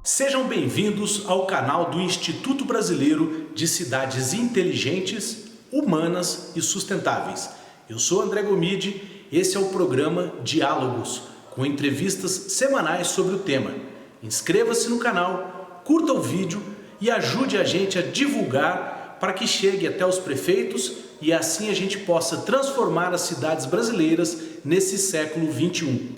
Sejam bem-vindos ao canal do Instituto Brasileiro de Cidades Inteligentes, Humanas e Sustentáveis. Eu sou André Gomide, esse é o programa Diálogos, com entrevistas semanais sobre o tema. Inscreva-se no canal, curta o vídeo e ajude a gente a divulgar para que chegue até os prefeitos e assim a gente possa transformar as cidades brasileiras nesse século XXI.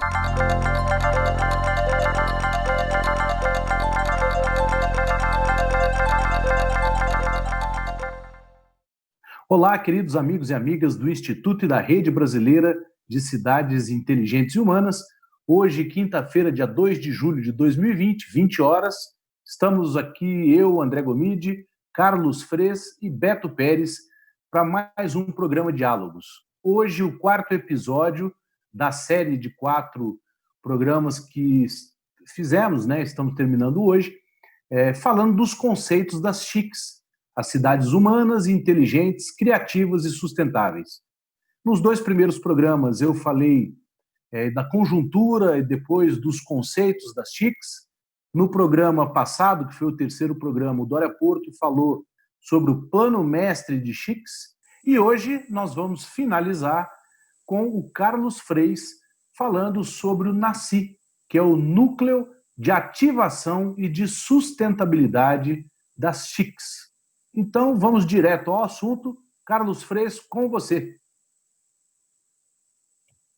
Olá, queridos amigos e amigas do Instituto e da Rede Brasileira de Cidades Inteligentes e Humanas. Hoje, quinta-feira, dia 2 de julho de 2020, 20 horas, estamos aqui, eu, André Gomide, Carlos Frez e Beto Pérez, para mais um programa Diálogos. Hoje, o quarto episódio da série de 4 programas que fizemos, estamos terminando hoje, falando dos conceitos das CICs, as cidades humanas, inteligentes, criativas e sustentáveis. Nos 2 primeiros programas eu falei da conjuntura e depois dos conceitos das CICs. No programa passado, que foi o terceiro programa, o Dória Porto falou sobre o plano mestre de CICs. E hoje nós vamos finalizar com o Carlos Frez falando sobre o NACI, que é o Núcleo de Ativação e de Sustentabilidade das CICs. Então, vamos direto ao assunto. Carlos Frez, com você.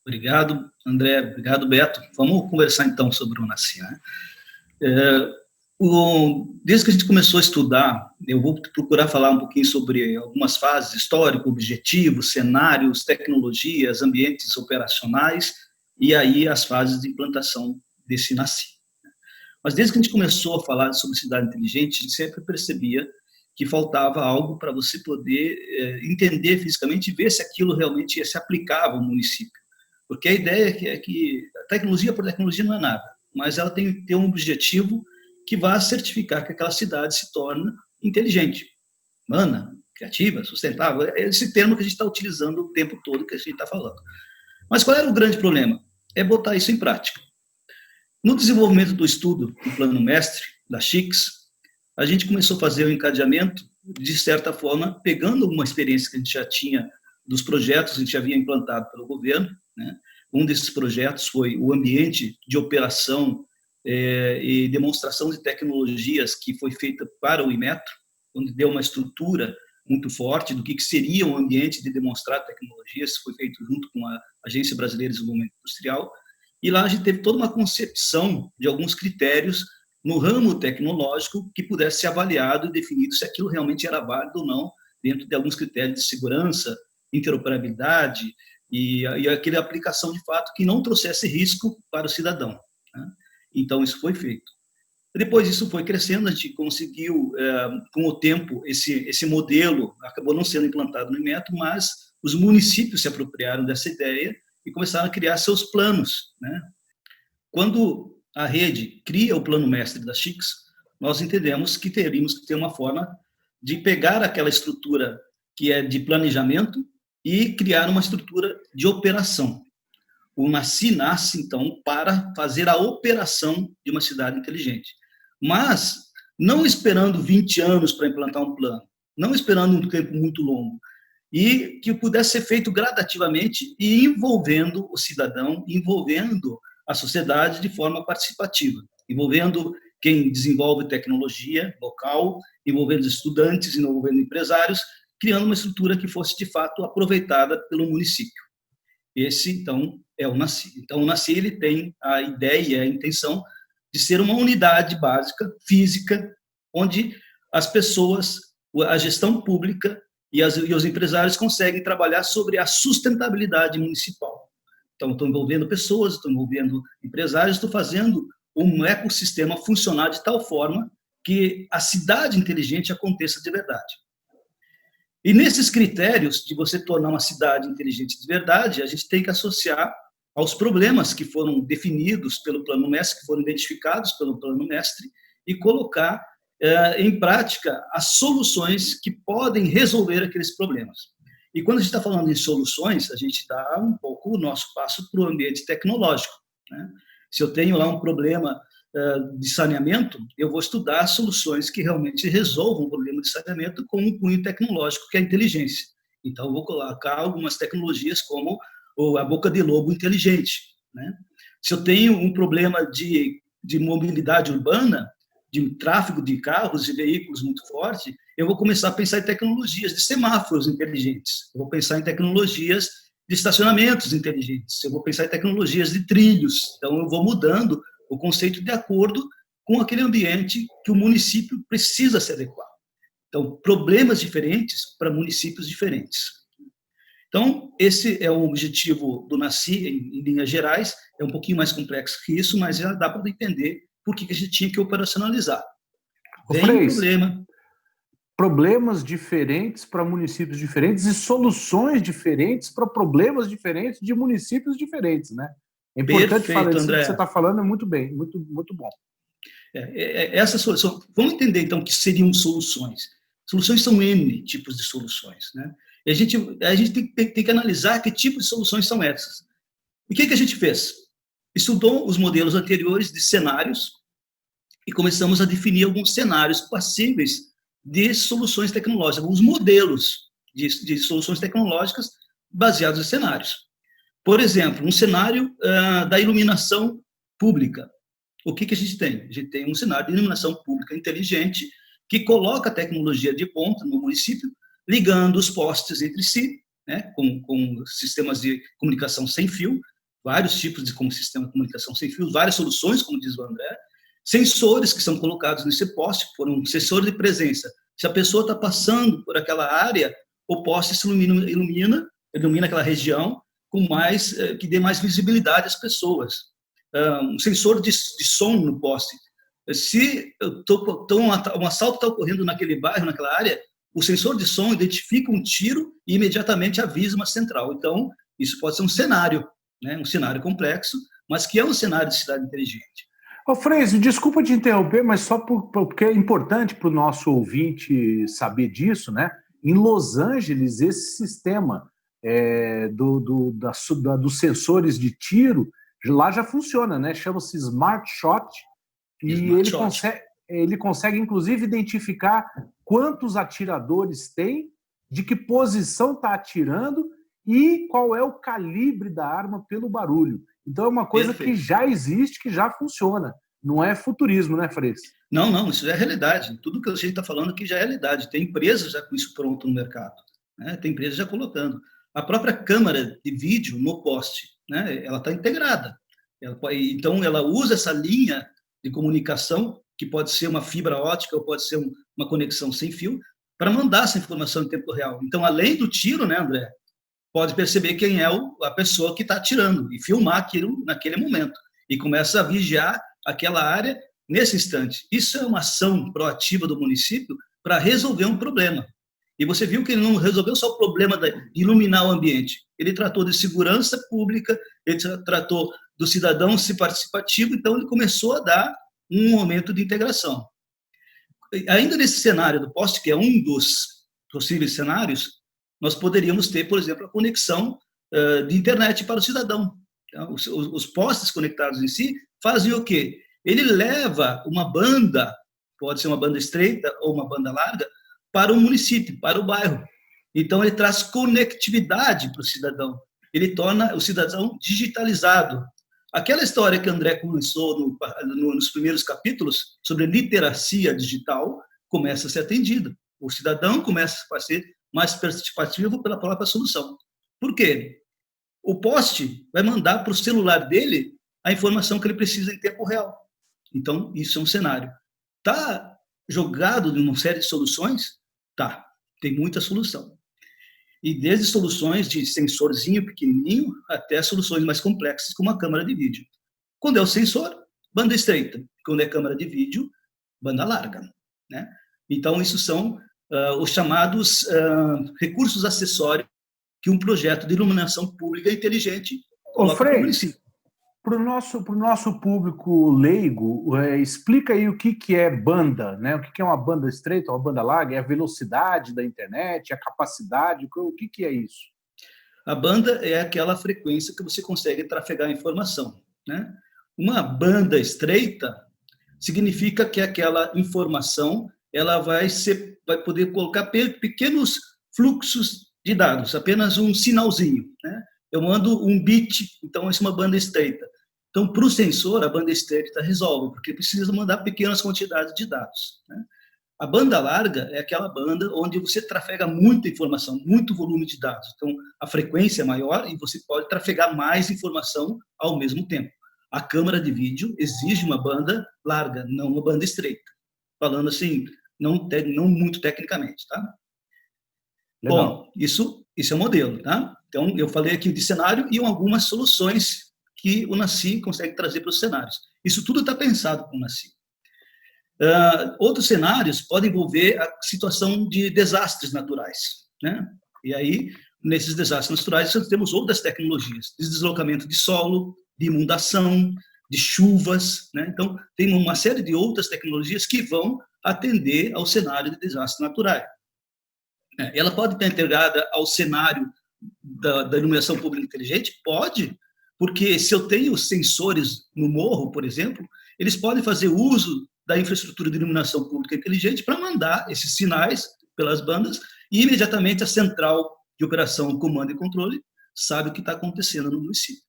Obrigado, André. Obrigado, Beto. Vamos conversar, então, sobre o NACI. Desde que a gente começou a estudar, eu vou procurar falar um pouquinho sobre algumas fases: histórico, objetivos, cenários, tecnologias, ambientes operacionais e aí as fases de implantação desse NACI. Mas desde que a gente começou a falar sobre cidade inteligente, a gente sempre percebia que faltava algo para você poder entender fisicamente e ver se aquilo realmente se aplicava ao município. Porque a ideia é que a tecnologia por tecnologia não é nada, mas ela tem que ter um objetivo que vá certificar que aquela cidade se torna inteligente, humana, criativa, sustentável. É esse termo que a gente está utilizando o tempo todo que a gente está falando. Mas qual era o grande problema? É botar isso em prática. No desenvolvimento do estudo do plano mestre, da CICs, a gente começou a fazer o encadeamento, de certa forma, pegando alguma experiência que a gente já tinha dos projetos que a gente já havia implantado pelo governo. Um desses projetos foi o ambiente de operação e demonstração de tecnologias que foi feita para o Inmetro, onde deu uma estrutura muito forte do que seria um ambiente de demonstrar tecnologias, foi feito junto com a Agência Brasileira de Desenvolvimento Industrial, e lá a gente teve toda uma concepção de alguns critérios no ramo tecnológico que pudesse ser avaliado e definido se aquilo realmente era válido ou não, dentro de alguns critérios de segurança, interoperabilidade e aquela aplicação de fato que não trouxesse risco para o cidadão. Então, isso foi feito. Depois isso foi crescendo, a gente conseguiu, com o tempo, esse modelo acabou não sendo implantado no Inmetro, mas os municípios se apropriaram dessa ideia e começaram a criar seus planos. Quando a rede cria o plano mestre das CICs, nós entendemos que teríamos que ter uma forma de pegar aquela estrutura que é de planejamento e criar uma estrutura de operação. O NACI nasce, então, para fazer a operação de uma cidade inteligente. Mas não esperando 20 anos para implantar um plano, não esperando um tempo muito longo, e que pudesse ser feito gradativamente e envolvendo o cidadão, envolvendo a sociedade de forma participativa, envolvendo quem desenvolve tecnologia local, envolvendo estudantes, envolvendo empresários, criando uma estrutura que fosse, de fato, aproveitada pelo município. Esse, então, é o NACI. Então, o NACI ele tem a ideia, a intenção de ser uma unidade básica, física, onde as pessoas, a gestão pública e os empresários conseguem trabalhar sobre a sustentabilidade municipal. Então, estou envolvendo pessoas, estou envolvendo empresários, estou fazendo um ecossistema funcionar de tal forma que a cidade inteligente aconteça de verdade. E nesses critérios de você tornar uma cidade inteligente de verdade, a gente tem que associar aos problemas que foram definidos pelo Plano Mestre, que foram identificados pelo Plano Mestre, e colocar em prática as soluções que podem resolver aqueles problemas. E quando a gente está falando em soluções, a gente dá um pouco o nosso passo para o ambiente tecnológico, né? Se eu tenho lá um problema de saneamento, eu vou estudar soluções que realmente resolvam o problema de saneamento com um cunho tecnológico, que é a inteligência. Então, eu vou colocar algumas tecnologias como a boca de lobo inteligente, né? Se eu tenho um problema de mobilidade urbana, de tráfego de carros e veículos muito forte, eu vou começar a pensar em tecnologias de semáforos inteligentes, eu vou pensar em tecnologias de estacionamentos inteligentes, eu vou pensar em tecnologias de trilhos. Então, eu vou mudando o conceito de acordo com aquele ambiente que o município precisa se adequar. Então, problemas diferentes para municípios diferentes. Então, esse é o objetivo do NACI, em linhas gerais. É um pouquinho mais complexo que isso, mas já dá para entender por que a gente tinha que operacionalizar. Vem problema. Problemas diferentes para municípios diferentes e soluções diferentes para problemas diferentes de municípios diferentes, né? É importante falar isso que você está falando, é muito bem, muito, muito bom. Essa solução, vamos entender então o que seriam soluções. Soluções são N tipos de soluções, né? E a gente tem que analisar que tipo de soluções são essas. E o que a gente fez? Estudou os modelos anteriores de cenários e começamos a definir alguns cenários passíveis de soluções tecnológicas, alguns modelos de soluções tecnológicas baseados em cenários. Por exemplo, um cenário da iluminação pública. O que a gente tem? A gente tem um cenário de iluminação pública inteligente que coloca a tecnologia de ponta no município, ligando os postes entre si, né, com sistemas de comunicação sem fio, vários tipos de sistema de comunicação sem fio, várias soluções, como diz o André, sensores que são colocados nesse poste, por um sensor de presença. Se a pessoa está passando por aquela área, o poste se ilumina aquela região, que dê mais visibilidade às pessoas. Um sensor de som no poste. Se um assalto está ocorrendo naquele bairro, naquela área, o sensor de som identifica um tiro e imediatamente avisa uma central. Então, isso pode ser um cenário, né? Um cenário complexo, mas que é um cenário de cidade inteligente. Frei, desculpa te interromper, mas só porque é importante para o nosso ouvinte saber disso, né? Em Los Angeles, esse sistema dos sensores de tiro, lá já funciona, né? Chama-se Smart Shot, e ele consegue, inclusive, identificar quantos atiradores tem, de que posição está atirando e qual é o calibre da arma pelo barulho. Então, é uma coisa que já existe, que já funciona. Não é futurismo, né, Frei? Não, isso é realidade. Tudo que a gente está falando aqui já é realidade. Tem empresas já com isso pronto no mercado, né? Tem empresas já colocando. A própria câmera de vídeo no poste, né? Ela está integrada. Então, ela usa essa linha de comunicação, que pode ser uma fibra ótica ou pode ser uma conexão sem fio, para mandar essa informação em tempo real. Então, além do tiro, né, André, pode perceber quem é a pessoa que está atirando e filmar aquilo naquele momento. E começa a vigiar aquela área nesse instante. Isso é uma ação proativa do município para resolver um problema. E você viu que ele não resolveu só o problema de iluminar o ambiente. Ele tratou de segurança pública, ele tratou do cidadão ser participativo, então ele começou a dar um momento de integração. Ainda nesse cenário do poste, que é um dos possíveis cenários, nós poderíamos ter, por exemplo, a conexão de internet para o cidadão. Então, os postes conectados em si fazem o quê? Ele leva uma banda, pode ser uma banda estreita ou uma banda larga, para o município, para o bairro. Então, ele traz conectividade para o cidadão. Ele torna o cidadão digitalizado. Aquela história que André começou nos primeiros capítulos sobre literacia digital começa a ser atendida. O cidadão começa a ser mais participativo pela própria solução. Por quê? O poste vai mandar para o celular dele a informação que ele precisa em tempo real. Então, isso é um cenário. Está jogado numa série de soluções? Tá, tem muita solução. E desde soluções de sensorzinho pequenininho até soluções mais complexas, como a câmera de vídeo. Quando é o sensor, banda estreita. Quando é câmera de vídeo, banda larga, né? Então, isso são os chamados recursos acessórios que um projeto de iluminação pública inteligente coloca para o município. pro nosso público leigo, explica aí o que é banda, né? O que é uma banda estreita, uma banda larga? É a velocidade da internet, a capacidade, o que é isso? A banda é aquela frequência que você consegue trafegar informação, né? Uma banda estreita significa que aquela informação ela vai poder colocar pequenos fluxos de dados, apenas um sinalzinho, né? Eu mando um bit, então isso é uma banda estreita. Então, para o sensor, a banda estreita resolve, porque precisa mandar pequenas quantidades de dados, né? A banda larga é aquela banda onde você trafega muita informação, muito volume de dados. Então, a frequência é maior e você pode trafegar mais informação ao mesmo tempo. A câmera de vídeo exige uma banda larga, não uma banda estreita. Falando assim, não muito tecnicamente, tá? Legal. Bom, isso é um modelo, tá? Então, eu falei aqui de cenário e algumas soluções que o NACI consegue trazer para os cenários. Isso tudo está pensado com o NACI. Outros cenários podem envolver a situação de desastres naturais, né? E aí, nesses desastres naturais, nós temos outras tecnologias, de deslocamento de solo, de inundação, de chuvas, né? Então, tem uma série de outras tecnologias que vão atender ao cenário de desastre natural. Ela pode estar integrada ao cenário da iluminação pública inteligente? Pode, porque se eu tenho sensores no morro, por exemplo, eles podem fazer uso da infraestrutura de iluminação pública inteligente para mandar esses sinais pelas bandas e imediatamente a central de operação, comando e controle sabe o que está acontecendo no município.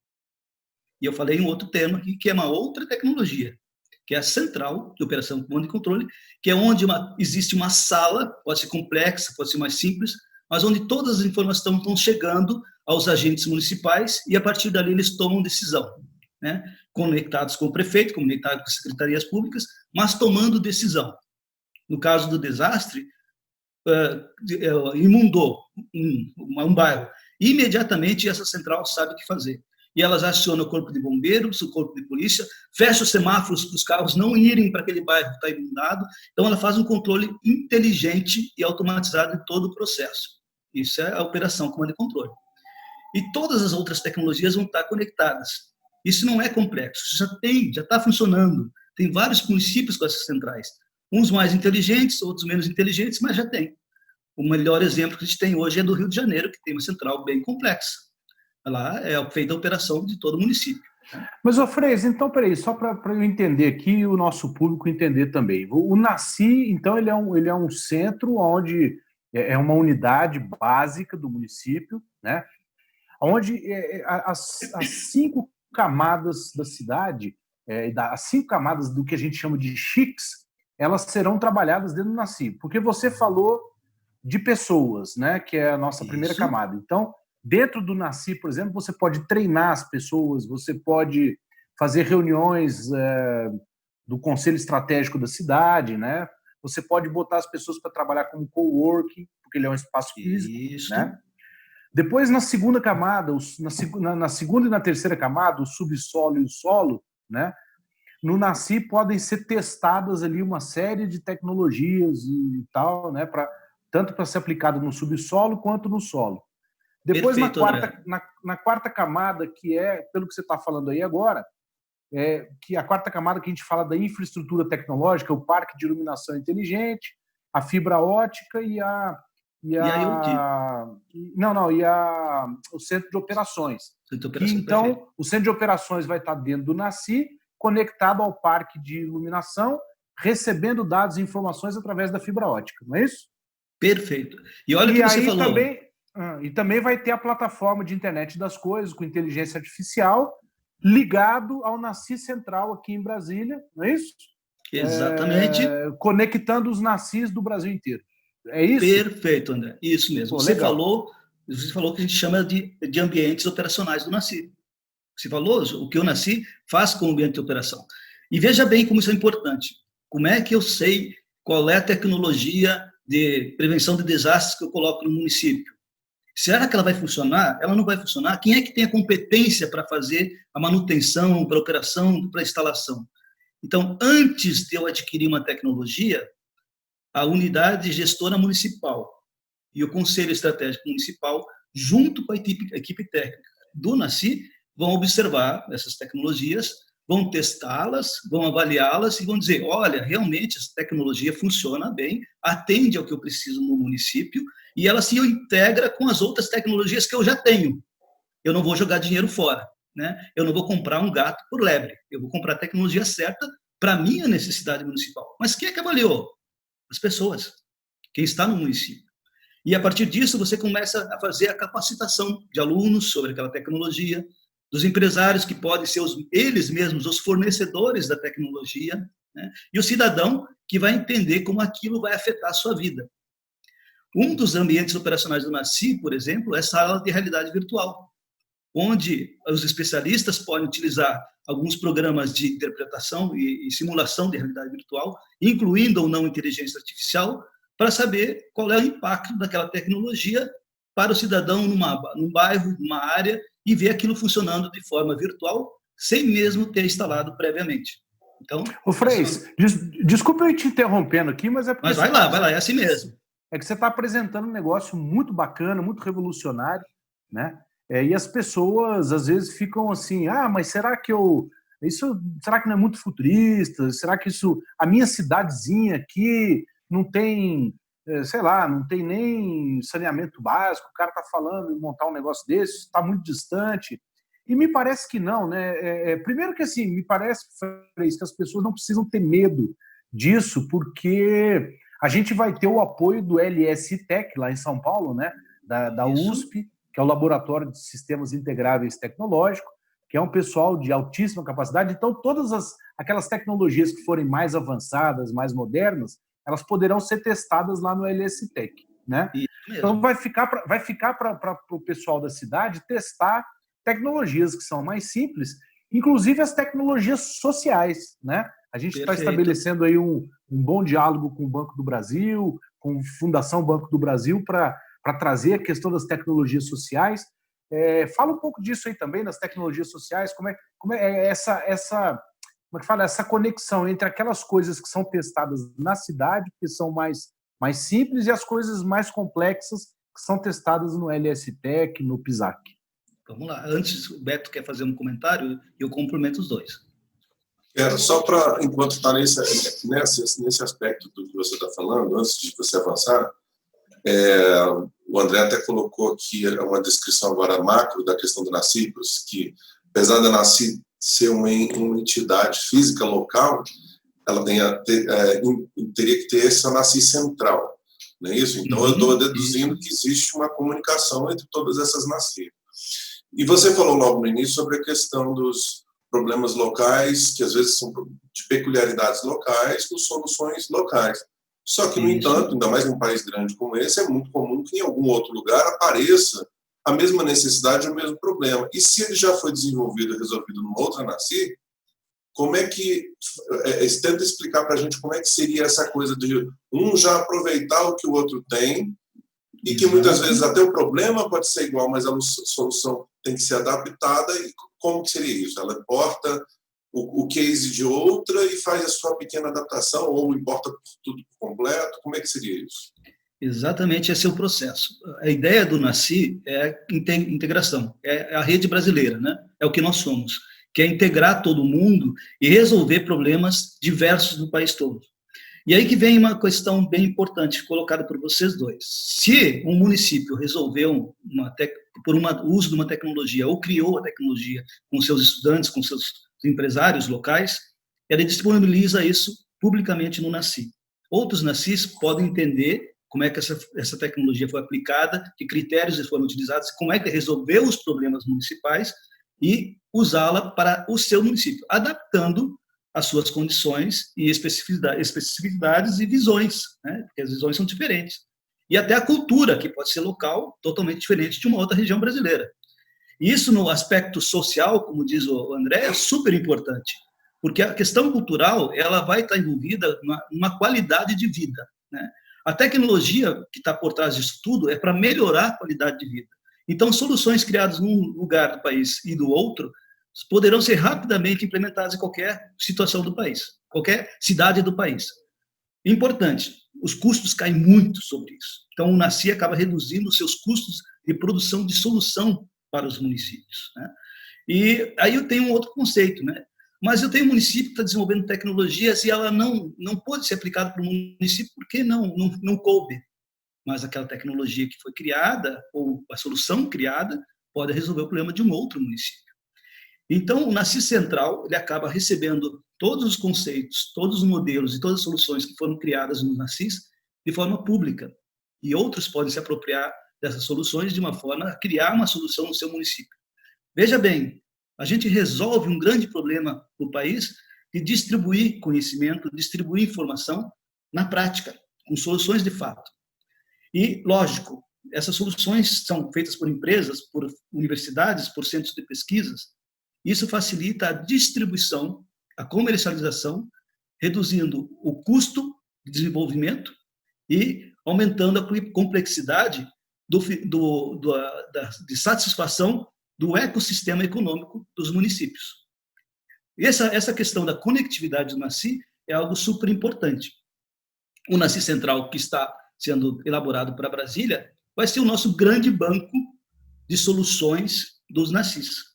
E eu falei em outro termo aqui, que é uma outra tecnologia, que é a central de operação, comando e controle, que é onde existe uma sala, pode ser complexa, pode ser mais simples, mas onde todas as informações estão chegando aos agentes municipais e, a partir dali, eles tomam decisão, né? Conectados com o prefeito, conectados com as secretarias públicas, mas tomando decisão. No caso do desastre, inundou um bairro. Imediatamente, essa central sabe o que fazer. E elas acionam o corpo de bombeiros, o corpo de polícia, fecha os semáforos para os carros não irem para aquele bairro que está inundado. Então, ela faz um controle inteligente e automatizado de todo o processo. Isso é a operação comando e controle. E todas as outras tecnologias vão estar conectadas. Isso não é complexo, já está funcionando. Tem vários municípios com essas centrais. Uns mais inteligentes, outros menos inteligentes, mas já tem. O melhor exemplo que a gente tem hoje é do Rio de Janeiro, que tem uma central bem complexa. Lá é feita a operação de todo o município. Mas, Freis, então, peraí, só para eu entender aqui e o nosso público entender também. O NACI, então, ele é um centro onde é uma unidade básica do município, né? Onde as 5 camadas da cidade, as 5 camadas do que a gente chama de chics, elas serão trabalhadas dentro do NACI. Porque você falou de pessoas, né? Que é a nossa primeira camada. Então, dentro do NACI, por exemplo, você pode treinar as pessoas, você pode fazer reuniões do conselho estratégico da cidade, né? Você pode botar as pessoas para trabalhar como coworking, porque ele é um espaço físico, né? Depois, na segunda camada, na segunda e na terceira camada, o subsolo e o solo, né? No NACI podem ser testadas ali uma série de tecnologias e tal, né? Tanto para ser aplicado no subsolo quanto no solo. Depois, perfeito, na quarta camada, que é, pelo que você está falando aí agora, que a quarta camada que a gente fala da infraestrutura tecnológica, o parque de iluminação inteligente, a fibra ótica e o centro de operações. Então, o centro de operações vai estar dentro do NACI, conectado ao parque de iluminação, recebendo dados e informações através da fibra ótica, não é isso? Perfeito. E olha o que você falou. E também vai ter a plataforma de internet das coisas, com inteligência artificial, ligado ao NACI Central aqui em Brasília, não é isso? Exatamente. Conectando os NACIs do Brasil inteiro. É isso? Perfeito, André. Isso mesmo. Você falou que a gente chama de ambientes operacionais do NACI. Você falou o que o NACI faz com o ambiente de operação. E veja bem como isso é importante. Como é que eu sei qual é a tecnologia de prevenção de desastres que eu coloco no município? Será que ela vai funcionar? Ela não vai funcionar? Quem é que tem a competência para fazer a manutenção, para a operação, para a instalação? Então, antes de eu adquirir uma tecnologia, a unidade gestora municipal e o Conselho Estratégico Municipal, junto com a equipe técnica do NACI, vão observar essas tecnologias, vão testá-las, vão avaliá-las e vão dizer, olha, realmente essa tecnologia funciona bem, atende ao que eu preciso no município e ela se integra com as outras tecnologias que eu já tenho. Eu não vou jogar dinheiro fora, né? Eu não vou comprar um gato por lebre, eu vou comprar a tecnologia certa para a minha necessidade municipal. Mas quem é que avaliou? As pessoas, quem está no município. E, a partir disso, você começa a fazer a capacitação de alunos sobre aquela tecnologia, dos empresários que podem ser eles mesmos os fornecedores da tecnologia, né? E o cidadão que vai entender como aquilo vai afetar a sua vida. Um dos ambientes operacionais do NACI, por exemplo, é a sala de realidade virtual, onde os especialistas podem utilizar alguns programas de interpretação e simulação de realidade virtual, incluindo ou não inteligência artificial, para saber qual é o impacto daquela tecnologia para o cidadão num bairro, numa área, e ver aquilo funcionando de forma virtual, sem mesmo ter instalado previamente. Então, Ô, Freis, desculpa eu te interrompendo aqui, mas é porque... Mas vai lá, é assim mesmo. É que você está apresentando um negócio muito bacana, muito revolucionário, né? E as pessoas, às vezes, ficam assim, mas será que será que não é muito futurista? Será que a minha cidadezinha aqui não tem, sei lá, não tem nem saneamento básico, o cara está falando em montar um negócio desse, está muito distante. E me parece que não, né? Primeiro que, assim, me parece, Freis, que as pessoas não precisam ter medo disso, porque a gente vai ter o apoio do LSTech, lá em São Paulo, né? Da USP, que é o Laboratório de Sistemas Integráveis Tecnológicos, que é um pessoal de altíssima capacidade. Então, todas aquelas tecnologias que forem mais avançadas, mais modernas, elas poderão ser testadas lá no LSTech, né? Então, vai ficar para o pessoal da cidade testar tecnologias que são mais simples, inclusive as tecnologias sociais, né? A gente está estabelecendo aí um bom diálogo com o Banco do Brasil, com a Fundação Banco do Brasil, para trazer a questão das tecnologias sociais. Fala um pouco disso aí também, das tecnologias sociais, como é essa conexão entre aquelas coisas que são testadas na cidade, que são mais simples, e as coisas mais complexas que são testadas no LSTech, no PISAC. Vamos lá. Antes, o Beto quer fazer um comentário e eu complemento os dois. Só para, enquanto está nesse aspecto do que você está falando, antes de você avançar, o André até colocou aqui uma descrição agora macro da questão do NACI, que apesar da NACI ser uma entidade física local, ela teria que ter essa NACI central, não é isso? Então, eu estou deduzindo que existe uma comunicação entre todas essas NACI. E você falou logo no início sobre a questão dos problemas locais, que às vezes são de peculiaridades locais, com soluções locais. Só que, no entanto, ainda mais num país grande como esse, é muito comum que em algum outro lugar apareça a mesma necessidade, o mesmo problema. E se ele já foi desenvolvido e resolvido numa outra NACI, como é que... tenta explicar para a gente como é que seria essa coisa de um já aproveitar o que o outro tem, e que muitas vezes até o problema pode ser igual, mas a solução tem que ser adaptada. E como que seria isso? Ela importa o case de outra e faz a sua pequena adaptação, ou importa tudo completo? Como é que seria isso? Exatamente, esse é o processo. A ideia do NACI é integração, é a rede brasileira, né? É o que nós somos, que é integrar todo mundo e resolver problemas diversos do país todo. E aí que vem uma questão bem importante colocada por vocês dois. Se um município resolveu, por uso de uma tecnologia, ou criou a tecnologia com seus estudantes, com seus empresários locais, ele disponibiliza isso publicamente no NACI. Outros NACIs podem entender como é que essa tecnologia foi aplicada, que critérios foram utilizados, como é que resolveu os problemas municipais e usá-la para o seu município, adaptando as suas condições e especificidades e visões, né? Porque as visões são diferentes. E até a cultura, que pode ser local, totalmente diferente de uma outra região brasileira. Isso, no aspecto social, como diz o André, é super importante, porque a questão cultural ela vai estar envolvida numa qualidade de vida, né? A tecnologia que está por trás disso tudo é para melhorar a qualidade de vida. Então, soluções criadas num lugar do país e do outro poderão ser rapidamente implementadas em qualquer situação do país, qualquer cidade do país. Importante, os custos caem muito sobre isso. Então, o NACI acaba reduzindo os seus custos de produção de solução para os municípios, né? E aí eu tenho um outro conceito, né? Mas eu tenho um município que está desenvolvendo tecnologias e ela não pode ser aplicada para o município porque não coube. Mas aquela tecnologia que foi criada, ou a solução criada, pode resolver o problema de um outro município. Então, o NACI Central ele acaba recebendo todos os conceitos, todos os modelos e todas as soluções que foram criadas no NACIS de forma pública. E outros podem se apropriar dessas soluções de uma forma a criar uma solução no seu município. Veja bem, a gente resolve um grande problema no país de distribuir conhecimento, distribuir informação na prática, com soluções de fato. E, lógico, essas soluções são feitas por empresas, por universidades, por centros de pesquisas. Isso facilita a distribuição, a comercialização, reduzindo o custo de desenvolvimento e aumentando a complexidade de satisfação do ecossistema econômico dos municípios. Essa questão da conectividade do NACI é algo super importante. O NACI Central, que está sendo elaborado para Brasília, vai ser o nosso grande banco de soluções dos NACIs.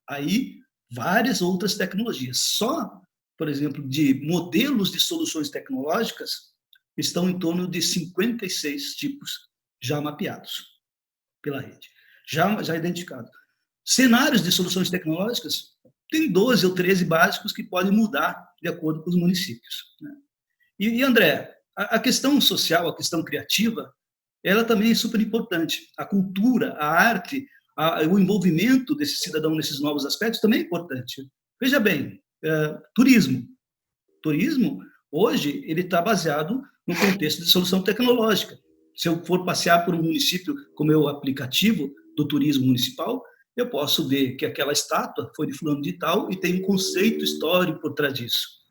Aí, várias outras tecnologias. Só, por exemplo, de modelos de soluções tecnológicas, estão em torno de 56 tipos já mapeados pela rede, já identificados. Cenários de soluções tecnológicas, tem 12 ou 13 básicos que podem mudar de acordo com os municípios. E André, a questão social, a questão criativa, ela também é super importante. A cultura, a arte, o envolvimento desse cidadão nesses novos aspectos também é importante. Veja bem, turismo. Turismo, hoje, ele está baseado no contexto de solução tecnológica. Se eu for passear por um município com o meu aplicativo do turismo municipal, eu posso ver que aquela estátua foi de fulano de tal e tem um conceito histórico por trás disso.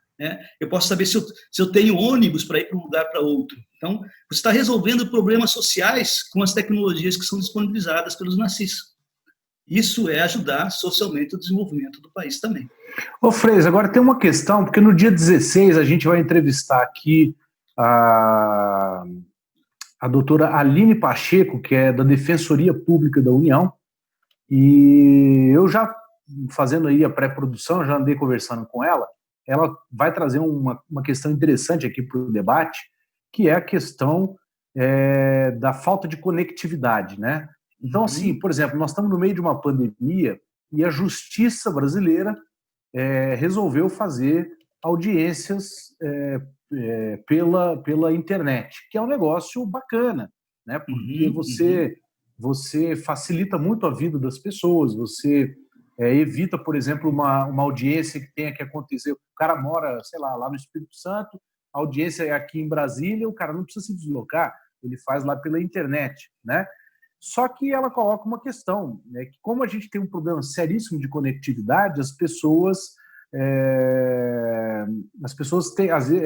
Eu posso saber se eu tenho ônibus para ir para um lugar para outro. Então, você está resolvendo problemas sociais com as tecnologias que são disponibilizadas pelos NACIs. Isso é ajudar socialmente o desenvolvimento do país também. Ô, Freis, agora tem uma questão, porque no dia 16 a gente vai entrevistar aqui a doutora Aline Pacheco, que é da Defensoria Pública da União, e eu já, fazendo aí a pré-produção, já andei conversando com ela vai trazer uma questão interessante aqui para o debate, que é a questão da falta de conectividade, né? Então, assim, por exemplo, nós estamos no meio de uma pandemia e a justiça brasileira resolveu fazer audiências pela internet, que é um negócio bacana, né? Porque você facilita muito a vida das pessoas, você evita, por exemplo, uma audiência que tenha que acontecer. O cara mora, sei lá no Espírito Santo, a audiência é aqui em Brasília, o cara não precisa se deslocar, ele faz lá pela internet, né? Só que ela coloca uma questão, né, que como a gente tem um problema seríssimo de conectividade, as pessoas têm, às vezes,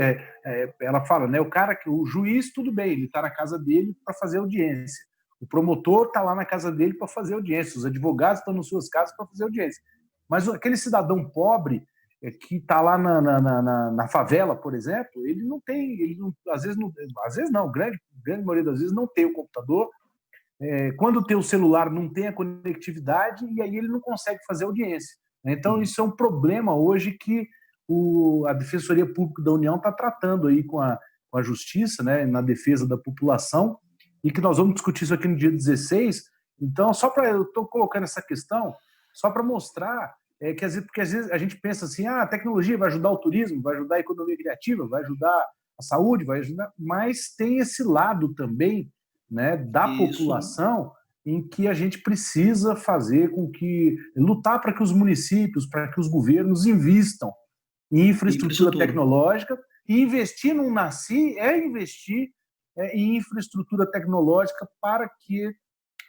ela fala, né, o juiz, tudo bem, ele está na casa dele para fazer audiência. O promotor está lá na casa dele para fazer audiência, os advogados estão nas suas casas para fazer audiência. Mas aquele cidadão pobre que está lá na favela, por exemplo, ele não tem, às vezes não, grande maioria das vezes não tem o computador. Quando tem o celular, não tem a conectividade e aí ele não consegue fazer audiência. Então, isso é um problema hoje que a Defensoria Pública da União está tratando aí com a Justiça, né, na defesa da população, e que nós vamos discutir isso aqui no dia 16. Então, eu estou colocando essa questão só para mostrar porque às vezes a gente pensa assim, a tecnologia vai ajudar o turismo, vai ajudar a economia criativa, vai ajudar a saúde, vai ajudar, mas tem esse lado também, né, da população, em que a gente precisa lutar para que os municípios, para que os governos invistam em infraestrutura tecnológica, e investir no NACI investir em infraestrutura tecnológica para que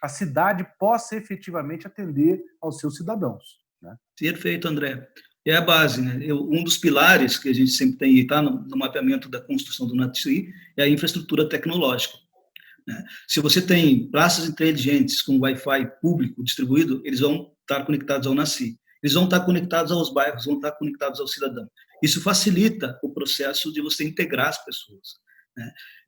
a cidade possa efetivamente atender aos seus cidadãos, né? Perfeito, André. É a base, né? Um dos pilares que a gente sempre tem está no mapeamento da construção do NACI é a infraestrutura tecnológica. Se você tem praças inteligentes com Wi-Fi público distribuído, eles vão estar conectados ao NACI. Eles vão estar conectados aos bairros, vão estar conectados ao cidadão. Isso facilita o processo de você integrar as pessoas.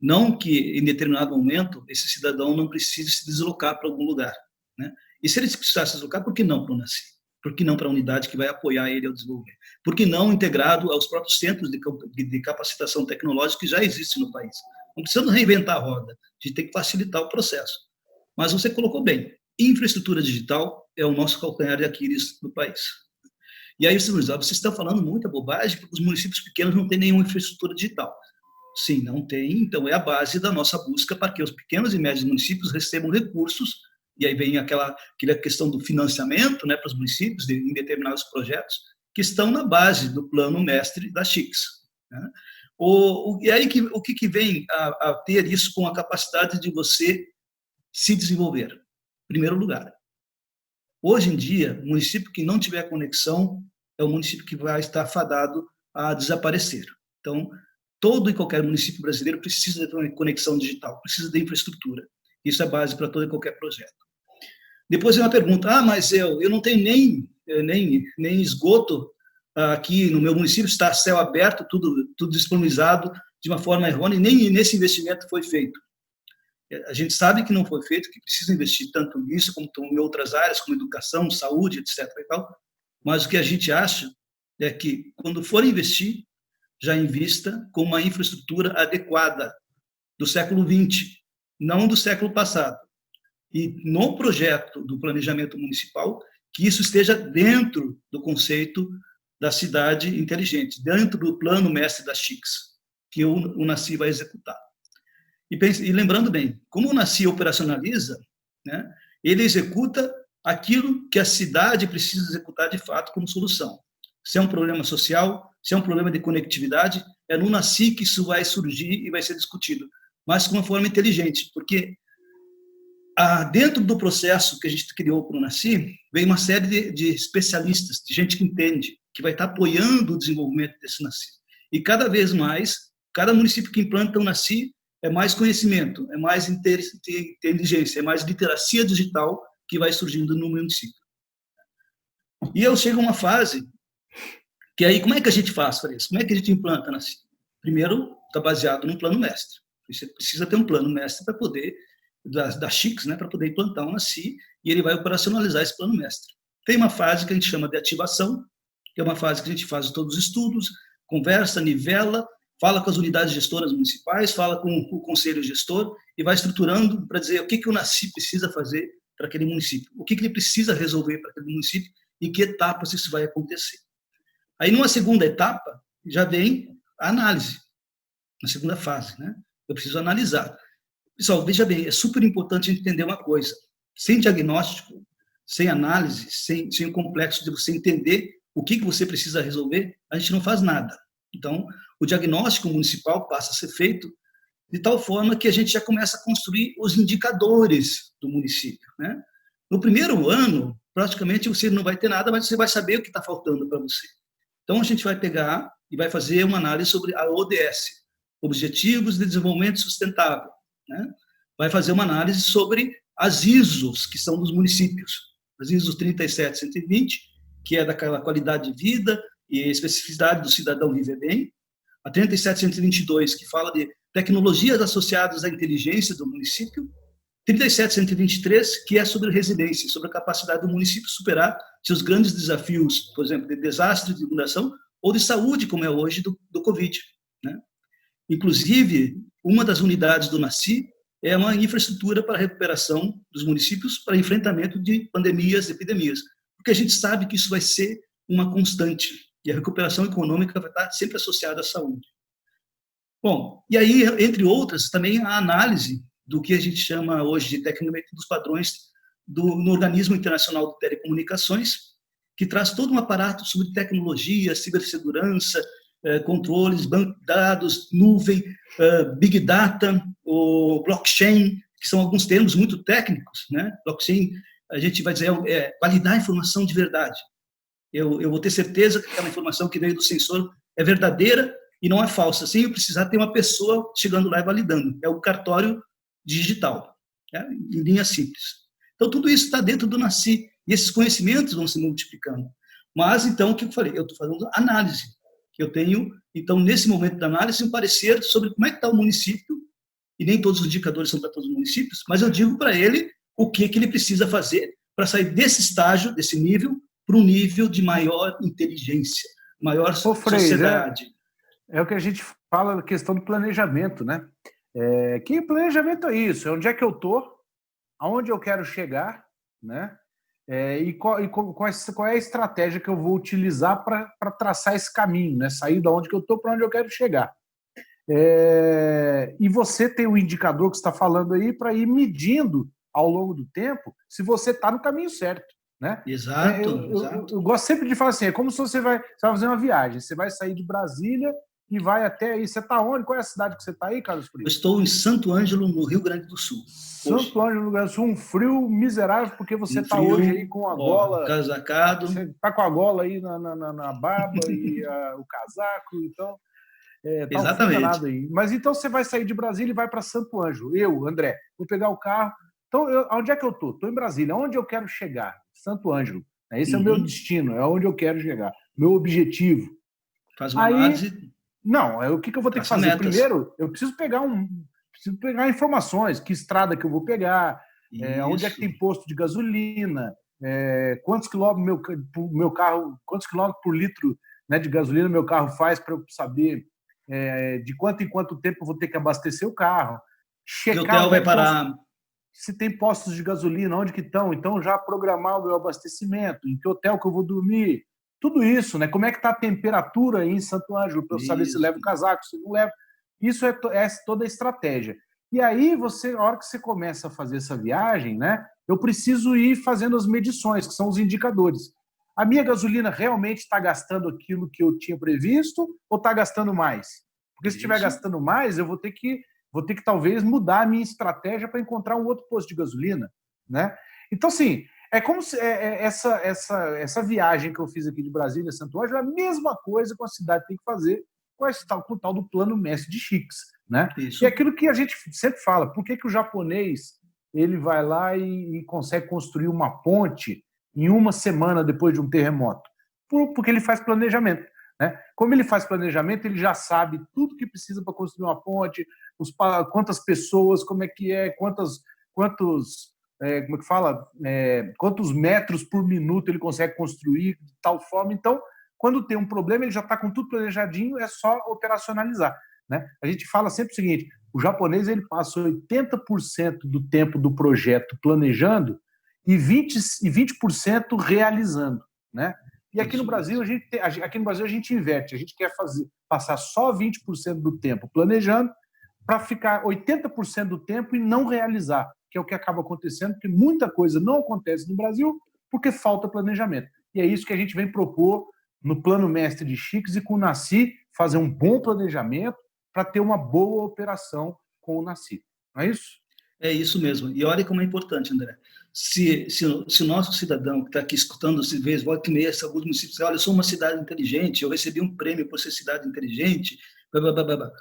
Não que, em determinado momento, esse cidadão não precise se deslocar para algum lugar. né? E se ele precisasse se deslocar, por que não para o NACI? Por que não para a unidade que vai apoiar ele ao desenvolver? Por que não integrado aos próprios centros de capacitação tecnológica que já existem no país? Não precisamos reinventar a roda, a gente tem que facilitar o processo. Mas você colocou bem, infraestrutura digital é o nosso calcanhar de Aquiles no país. E aí vocês estão falando muita bobagem, porque os municípios pequenos não têm nenhuma infraestrutura digital. Sim, não tem, então é a base da nossa busca para que os pequenos e médios municípios recebam recursos, e aí vem aquela questão do financiamento, né, para os municípios em determinados projetos, que estão na base do plano mestre das CHICS, né? E aí o que vem a ter isso com a capacidade de você se desenvolver? Em primeiro lugar, hoje em dia, o município que não tiver conexão é o município que vai estar fadado a desaparecer. Então, todo e qualquer município brasileiro precisa de uma conexão digital, precisa de infraestrutura. Isso é base para todo e qualquer projeto. Depois vem uma pergunta, mas eu não tenho nem esgoto aqui no meu município, está a céu aberto, tudo disponibilizado de uma forma errônea, e nem nesse investimento foi feito. A gente sabe que não foi feito, que precisa investir tanto nisso, como em outras áreas, como educação, saúde, etc. E tal, mas o que a gente acha é que, quando for investir, já invista com uma infraestrutura adequada do século XX, não do século passado. E no projeto do planejamento municipal, que isso esteja dentro do conceito da cidade inteligente, dentro do plano mestre das CHICS, que o NACI vai executar. E lembrando bem, como o NACI operacionaliza, né, ele executa aquilo que a cidade precisa executar de fato como solução. Se é um problema social, se é um problema de conectividade, é no NACI que isso vai surgir e vai ser discutido, mas com uma forma inteligente, porque dentro do processo que a gente criou para o NACI, vem uma série de especialistas, de gente que entende, que vai estar apoiando o desenvolvimento desse NACI. E cada vez mais, cada município que implanta o NACI é mais conhecimento, é mais inteligência, é mais literacia digital que vai surgindo no município. E eu chego a uma fase que aí, como é que a gente faz, Farias? Como é que a gente implanta a NACI? Primeiro, está baseado num plano mestre. Você precisa ter um plano mestre para poder, da CHICS, né, para poder implantar um NACI, e ele vai operacionalizar esse plano mestre. Tem uma fase que a gente chama de ativação, que é uma fase que a gente faz todos os estudos, conversa, nivela, fala com as unidades gestoras municipais, fala com o conselho gestor e vai estruturando para dizer o que o NACI precisa fazer para aquele município, o que ele precisa resolver para aquele município e em que etapas isso vai acontecer. Aí, numa segunda etapa, já vem a análise, na segunda fase, né? Eu preciso analisar. Pessoal, veja bem, é super importante entender uma coisa. Sem diagnóstico, sem análise, sem o complexo de você entender o que você precisa resolver, a gente não faz nada. Então, o diagnóstico municipal passa a ser feito de tal forma que a gente já começa a construir os indicadores do município, né? No primeiro ano, praticamente você não vai ter nada, mas você vai saber o que está faltando para você. Então, a gente vai pegar e vai fazer uma análise sobre a ODS, Objetivos de Desenvolvimento Sustentável, né? Vai fazer uma análise sobre as ISOs, que são dos municípios, as ISOs 37120, que é daquela qualidade de vida e especificidade do cidadão viver bem, a 37122, que fala de tecnologias associadas à inteligência do município, 37123, que é sobre resiliência, sobre a capacidade do município superar seus grandes desafios, por exemplo, de desastre, de inundação, ou de saúde, como é hoje do Covid, né? Inclusive, uma das unidades do NACI é uma infraestrutura para a recuperação dos municípios para enfrentamento de pandemias, epidemias, porque a gente sabe que isso vai ser uma constante, e a recuperação econômica vai estar sempre associada à saúde. Bom, e aí, entre outras, também a análise do que a gente chama hoje de tecnicamente dos padrões no Organismo Internacional de Telecomunicações, que traz todo um aparato sobre tecnologia, cibersegurança, controles, banco de dados, nuvem, big data, o blockchain, que são alguns termos muito técnicos, né? Blockchain, a gente vai dizer, validar a informação de verdade. Eu vou ter certeza que aquela informação que veio do sensor é verdadeira e não é falsa, sem eu precisar ter uma pessoa chegando lá e validando. É o cartório digital, né? Em linha simples. Então, tudo isso está dentro do NACI, e esses conhecimentos vão se multiplicando. Mas, então, o que eu falei? Eu estou fazendo análise, que eu tenho, então, nesse momento da análise, um parecer sobre como é que está o município, e nem todos os indicadores são para todos os municípios, mas eu digo para ele o que ele precisa fazer para sair desse estágio, desse nível, para um nível de maior inteligência, maior sociedade. É o que a gente fala da questão do planejamento, né? Que planejamento é isso? É onde é que eu estou, aonde eu quero chegar, né? E qual é a estratégia que eu vou utilizar para traçar esse caminho, né? Sair da onde que eu estou para onde eu quero chegar. E você tem o indicador que você está falando aí para ir medindo ao longo do tempo se você está no caminho certo, né? Exato, eu gosto sempre de falar assim, é como se você vai fazer uma viagem, você vai sair de Brasília e vai até aí. Você está onde? Qual é a cidade que você está aí, Carlos Frias? Eu estou em Santo Ângelo, no Rio Grande do Sul. Santo Ângelo, no Rio Grande do Sul, um frio miserável, porque você está hoje aí com a gola... Casacado. Você está com a gola aí na barba e o casaco, então... Exatamente. Aí. Mas então você vai sair de Brasília e vai para Santo Ângelo. Eu, André, vou pegar o carro. Então, onde é que eu estou? Estou em Brasília. Onde eu quero chegar? Santo Ângelo. Esse é o meu destino, é onde eu quero chegar. Meu objetivo. Faz uma análise. Não, o que eu vou ter que fazer? Metas. Primeiro, eu preciso pegar informações. Que estrada que eu vou pegar? Onde é que tem posto de gasolina? Quantos quilômetros meu carro, quantos quilômetros por litro, né, de gasolina meu carro faz, para eu saber de quanto em quanto tempo eu vou ter que abastecer o carro. Checar que hotel vai parar. Se tem postos de gasolina, onde que estão? Então já programar o meu abastecimento, em que hotel que eu vou dormir. Tudo isso, né? Como é que está a temperatura aí em Santo Ângelo, para eu saber se levo casaco, se não levo. Isso é toda a estratégia. E aí, a hora que você começa a fazer essa viagem, né, eu preciso ir fazendo as medições, que são os indicadores. A minha gasolina realmente está gastando aquilo que eu tinha previsto ou está gastando mais? Porque se estiver gastando mais, eu vou ter que talvez mudar a minha estratégia para encontrar um outro posto de gasolina, né? Então, assim, é como se essa viagem que eu fiz aqui de Brasília a Santo Ângelo é a mesma coisa que a cidade tem que fazer com o tal do plano mestre de Chiques, né? Isso. E é aquilo que a gente sempre fala, por que o japonês ele vai lá e consegue construir uma ponte em uma semana depois de um terremoto? Porque ele faz planejamento, né? Como ele faz planejamento, ele já sabe tudo que precisa para construir uma ponte, quantas pessoas, como é que é, quantos metros por minuto ele consegue construir de tal forma. Então, quando tem um problema, ele já está com tudo planejadinho, é só operacionalizar, né? A gente fala sempre o seguinte, o japonês ele passa 80% do tempo do projeto planejando e 20% realizando, né? E aqui no Brasil a gente inverte, a gente quer passar só 20% do tempo planejando para ficar 80% do tempo e não realizar, que é o que acaba acontecendo, porque muita coisa não acontece no Brasil porque falta planejamento. E é isso que a gente vem propor no Plano Mestre de Chiques e com o NACI, fazer um bom planejamento para ter uma boa operação com o NACI. Não é isso? É isso mesmo. E olha como é importante, André. Se o nosso cidadão que está aqui escutando, se vê, volta e meia, alguns municípios, olha, eu sou uma cidade inteligente, eu recebi um prêmio por ser cidade inteligente, blá, blá, blá, blá, blá.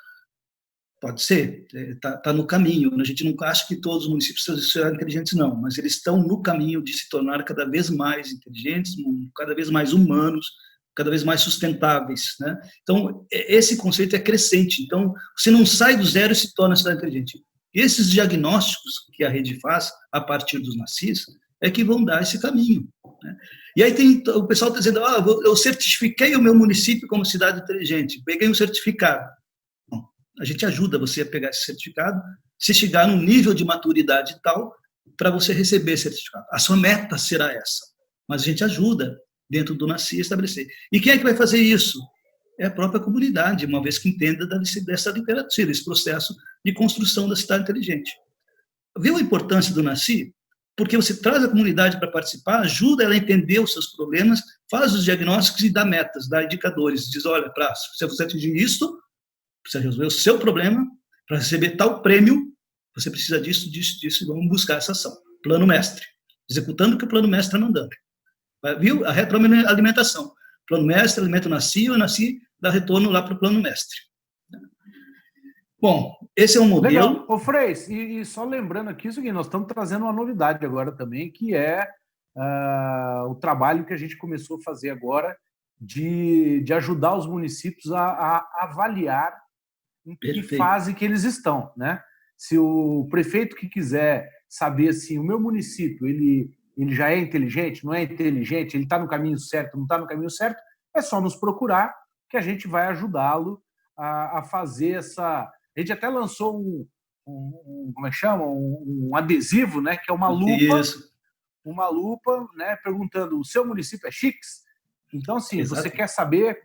Pode ser, está no caminho. A gente não acha que todos os municípios sejam inteligentes, não, mas eles estão no caminho de se tornar cada vez mais inteligentes, cada vez mais humanos, cada vez mais sustentáveis, né? Então, esse conceito é crescente. Então, você não sai do zero e se torna cidade inteligente. Esses diagnósticos que a rede faz a partir dos NACIs é que vão dar esse caminho, né? E aí o pessoal está dizendo, eu certifiquei o meu município como cidade inteligente, peguei um certificado. Bom, a gente ajuda você a pegar esse certificado, se chegar num nível de maturidade tal, para você receber esse certificado. A sua meta será essa, mas a gente ajuda dentro do NACI a estabelecer. E quem é que vai fazer isso? É a própria comunidade, uma vez que entenda dessa literatura, desse processo de construção da cidade inteligente. Viu a importância do NACI? Porque você traz a comunidade para participar, ajuda ela a entender os seus problemas, faz os diagnósticos e dá metas, dá indicadores. Diz, olha, se você atingir isso, precisa resolver o seu problema, para receber tal prêmio, você precisa disso, disso, e vamos buscar essa ação. Plano mestre. Executando o que o plano mestre está mandando. Viu? A retroalimentação. Plano mestre alimenta o NACI dá retorno lá para o plano mestre. Bom, esse é um modelo... Legal. Ô, Freis, e só lembrando aqui o seguinte, nós estamos trazendo uma novidade agora também, que é o trabalho que a gente começou a fazer agora de ajudar os municípios a avaliar em que fase que eles estão, né? Se o prefeito que quiser saber assim, o meu município, ele já é inteligente, não é inteligente, ele está no caminho certo, não está no caminho certo, é só nos procurar que a gente vai ajudá-lo a fazer essa... A gente até lançou como é que chama? Um adesivo, né, que é uma lupa. Isso. Uma lupa, né, perguntando, o seu município é Chiques? Então, assim, Exato. Você quer saber,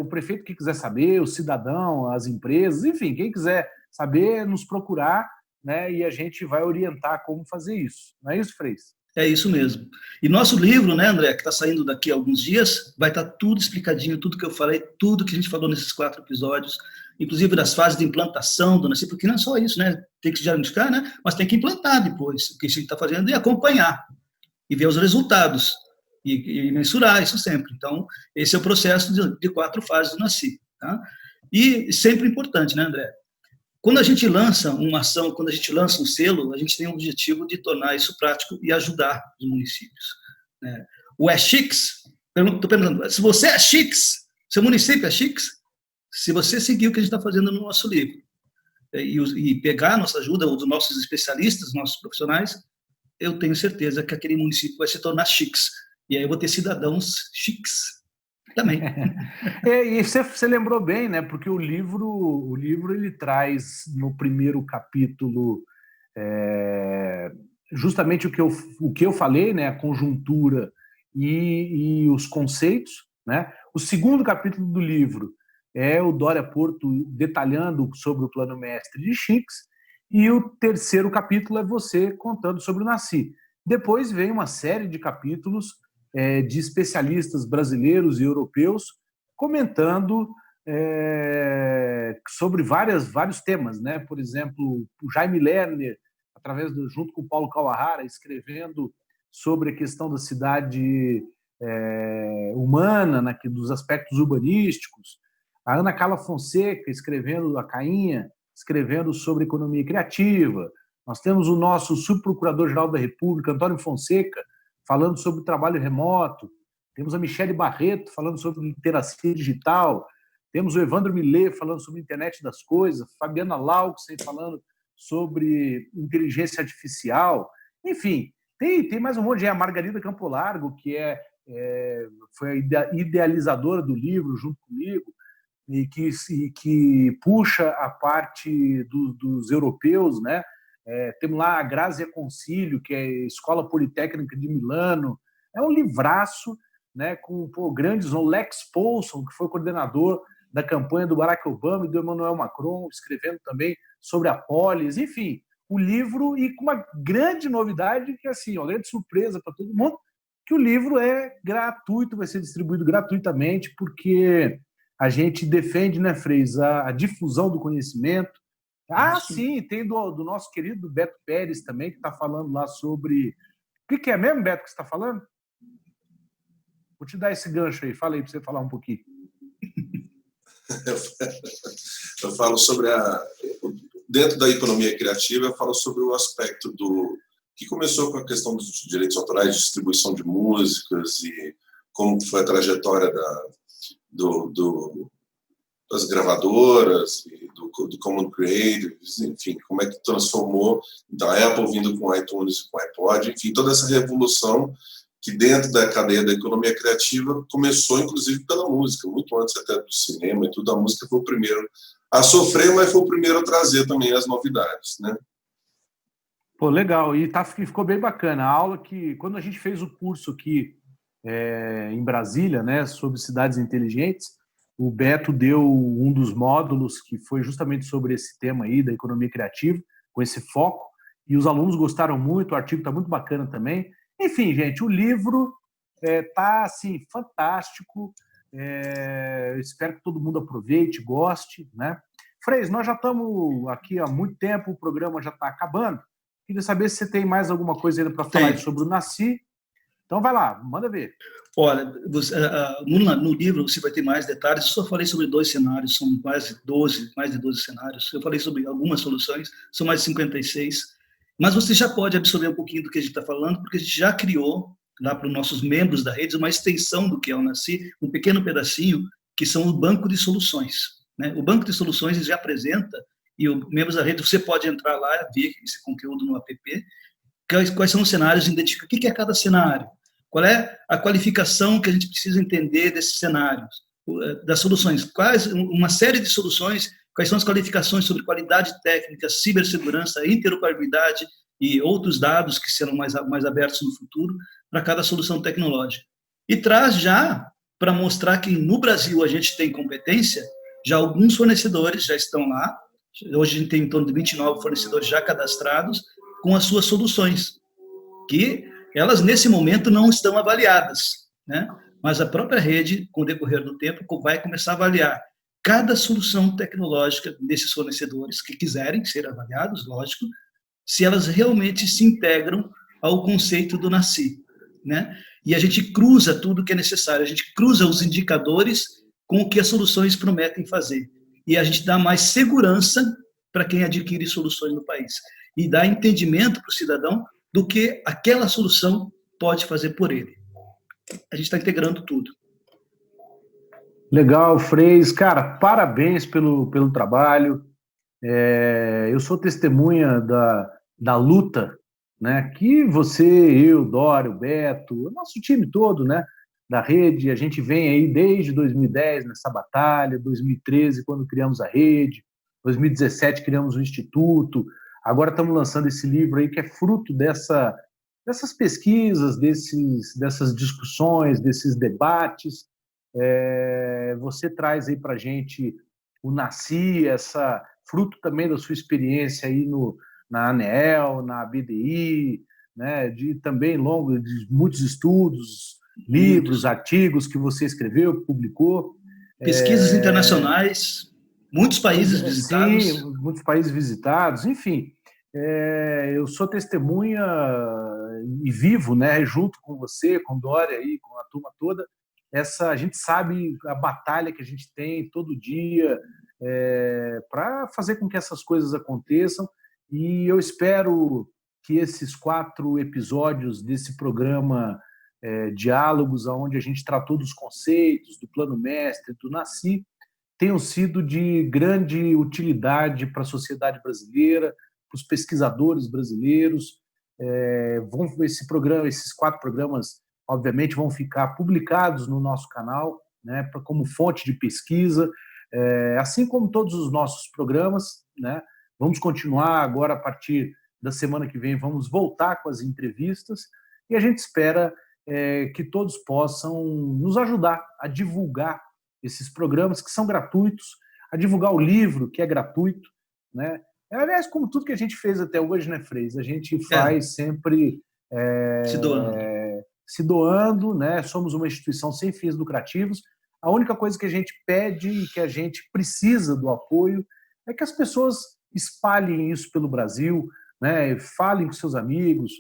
o prefeito que quiser saber, o cidadão, as empresas, enfim, quem quiser saber, nos procurar, né, e a gente vai orientar como fazer isso. Não é isso, Freis? É isso mesmo. E nosso livro, né, André, que está saindo daqui a alguns dias, vai estar tudo explicadinho, tudo que eu falei, tudo que a gente falou nesses 4 episódios, inclusive das fases de implantação do Nasci, porque não é só isso, né? Tem que se diagnosticar, né? Mas tem que implantar depois o que a gente está fazendo e acompanhar, e ver os resultados, e mensurar isso sempre. Então, esse é o processo de 4 fases do Nasci. Tá? E sempre importante, né, André? Quando a gente lança uma ação, quando a gente lança um selo, a gente tem o objetivo de tornar isso prático e ajudar os municípios. Né? O É Chiques, estou perguntando, se você é Chiques, seu município é Chiques, se você seguir o que a gente está fazendo no nosso livro, e pegar a nossa ajuda, os nossos especialistas, nossos profissionais, eu tenho certeza que aquele município vai se tornar Chiques. E aí eu vou ter cidadãos chiques também. E você lembrou bem, né? Porque o livro ele traz no primeiro capítulo justamente o que eu falei, né? A conjuntura e os conceitos, né? O segundo capítulo do livro é o Dória Porto detalhando sobre o Plano Mestre de Chiques, e o terceiro capítulo é você contando sobre o Nasci. Depois vem uma série de capítulos de especialistas brasileiros e europeus comentando sobre vários temas, né? Por exemplo, o Jaime Lerner, junto com o Paulo Kawahara, escrevendo sobre a questão da cidade humana, dos aspectos urbanísticos, a Ana Carla Fonseca escrevendo, a Cainha, escrevendo sobre economia criativa. Nós temos o nosso subprocurador-geral da República, Antônio Fonseca, falando sobre trabalho remoto. Temos a Michele Barreto falando sobre literacia digital. Temos o Evandro Millet falando sobre internet das coisas. Fabiana Lauxen falando sobre inteligência artificial. Enfim, tem mais um monte. A Margarida Campolargo, que foi a idealizadora do livro junto comigo, e que puxa a parte dos europeus, né? Temos lá a Grazia Concílio, que é a Escola Politécnica de Milano. É um livraço, né, com grandes, o Lex Paulson, que foi coordenador da campanha do Barack Obama e do Emmanuel Macron, escrevendo também sobre a polis. Enfim, o livro, e com uma grande novidade, que assim, uma grande surpresa para todo mundo, que o livro é gratuito, vai ser distribuído gratuitamente, porque a gente defende, né, Freis, a difusão do conhecimento. Sim, tem do nosso querido Beto Pérez também, que está falando lá sobre... O que é mesmo, Beto, que você está falando? Vou te dar esse gancho aí, fala aí para você falar um pouquinho. Eu falo sobre dentro da economia criativa, eu falo sobre o aspecto que começou com a questão dos direitos autorais, distribuição de músicas, e como foi a trajetória das gravadoras, do Common Creators, enfim, como é que transformou, então, a Apple vindo com o iTunes e com o iPod, enfim, toda essa revolução que dentro da cadeia da economia criativa começou, inclusive, pela música, muito antes até do cinema e tudo. A música foi o primeiro a sofrer, mas foi o primeiro a trazer também as novidades, né? Pô, legal, e ficou bem bacana. A aula que, quando a gente fez o curso aqui em Brasília, né, sobre cidades inteligentes, o Beto deu um dos módulos que foi justamente sobre esse tema aí da economia criativa, com esse foco, e os alunos gostaram muito, o artigo está muito bacana também. Enfim, gente, o livro está assim, fantástico. Espero que todo mundo aproveite, goste, né? Freis, nós já estamos aqui há muito tempo, o programa já está acabando. Queria saber se você tem mais alguma coisa ainda para falar sobre o Nasci. Então vai lá, manda ver. Olha, no livro você vai ter mais detalhes. Eu só falei sobre 2 cenários, são mais de 12 cenários. Eu falei sobre algumas soluções, são mais de 56. Mas você já pode absorver um pouquinho do que a gente está falando, porque a gente já criou lá para os nossos membros da rede uma extensão do que é o Nasci, um pequeno pedacinho, que são o banco de soluções. Né? O banco de soluções já apresenta, e os membros da rede, você pode entrar lá, ver esse conteúdo no app, quais são os cenários, identifica o que é cada cenário, qual é a qualificação que a gente precisa entender desses cenários, das soluções, uma série de soluções, quais são as qualificações sobre qualidade técnica, cibersegurança, interoperabilidade e outros dados que serão mais abertos no futuro para cada solução tecnológica. E traz já, para mostrar que no Brasil a gente tem competência, já alguns fornecedores já estão lá, hoje a gente tem em torno de 29 fornecedores já cadastrados com as suas soluções, que elas nesse momento não estão avaliadas, né? Mas a própria rede, com o decorrer do tempo, vai começar a avaliar cada solução tecnológica desses fornecedores que quiserem ser avaliados, lógico, se elas realmente se integram ao conceito do NACI, né? E a gente cruza tudo que é necessário, a gente cruza os indicadores com o que as soluções prometem fazer. E a gente dá mais segurança para quem adquire soluções no país. E dá entendimento para o cidadão do que aquela solução pode fazer por ele. A gente está integrando tudo. Legal, Freis. Cara, parabéns pelo trabalho. Eu sou testemunha da luta, né, que você, eu, Dória, o Beto, o nosso time todo, né, da rede, a gente vem aí desde 2010 nessa batalha, 2013 quando criamos a rede, 2017 criamos o Instituto, agora estamos lançando esse livro aí que é fruto dessas pesquisas, dessas discussões, desses debates. Você traz aí para a gente o NACI, fruto também da sua experiência aí na ANEEL, na BDI, né, de muitos estudos, livros, artigos que você escreveu, publicou. Pesquisas internacionais, muitos países visitados. Sim, muitos países visitados, enfim. Eu sou testemunha e vivo, né, junto com você, com Dória e com a turma toda, a gente sabe a batalha que a gente tem todo dia para fazer com que essas coisas aconteçam, e eu espero que esses 4 episódios desse programa Diálogos, onde a gente tratou dos conceitos, do Plano Mestre, do NACI, tenham sido de grande utilidade para a sociedade brasileira, para os pesquisadores brasileiros. Esses 4 programas, obviamente, vão ficar publicados no nosso canal, né, como fonte de pesquisa, assim como todos os nossos programas, né? Vamos continuar agora, a partir da semana que vem, vamos voltar com as entrevistas, e a gente espera que todos possam nos ajudar a divulgar esses programas que são gratuitos, a divulgar o livro, que é gratuito, né? Aliás, como tudo que a gente fez até hoje, né, Freis? A gente faz sempre se doando, né? Somos uma instituição sem fins lucrativos. A única coisa que a gente pede e que a gente precisa do apoio é que as pessoas espalhem isso pelo Brasil, né? Falem com seus amigos.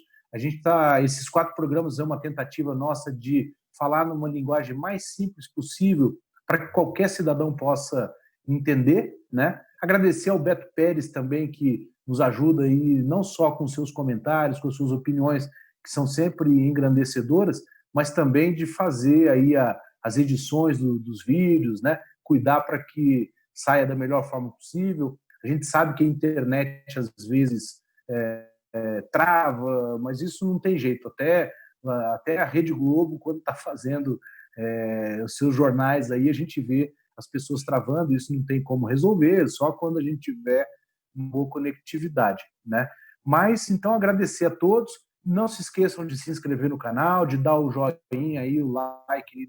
Esses 4 programas é uma tentativa nossa de falar numa linguagem mais simples possível para que qualquer cidadão possa entender, né? Agradecer ao Beto Pérez também, que nos ajuda aí não só com seus comentários, com suas opiniões, que são sempre engrandecedoras, mas também de fazer aí as edições dos vídeos, né? Cuidar para que saia da melhor forma possível. A gente sabe que a internet às vezes trava, mas isso não tem jeito. Até a Rede Globo, quando está fazendo os seus jornais aí, a gente vê as pessoas travando, isso não tem como resolver, só quando a gente tiver uma boa conectividade, né? Mas, então, agradecer a todos. Não se esqueçam de se inscrever no canal, de dar o joinha aí, o like aí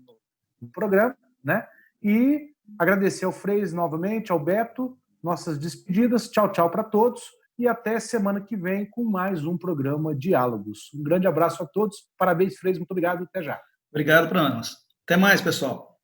no programa, né? E agradecer ao Freis novamente, ao Beto, nossas despedidas. Tchau, tchau para todos e até semana que vem com mais um programa Diálogos. Um grande abraço a todos. Parabéns, Freis. Muito obrigado. Até já. Obrigado para nós. Até mais, pessoal.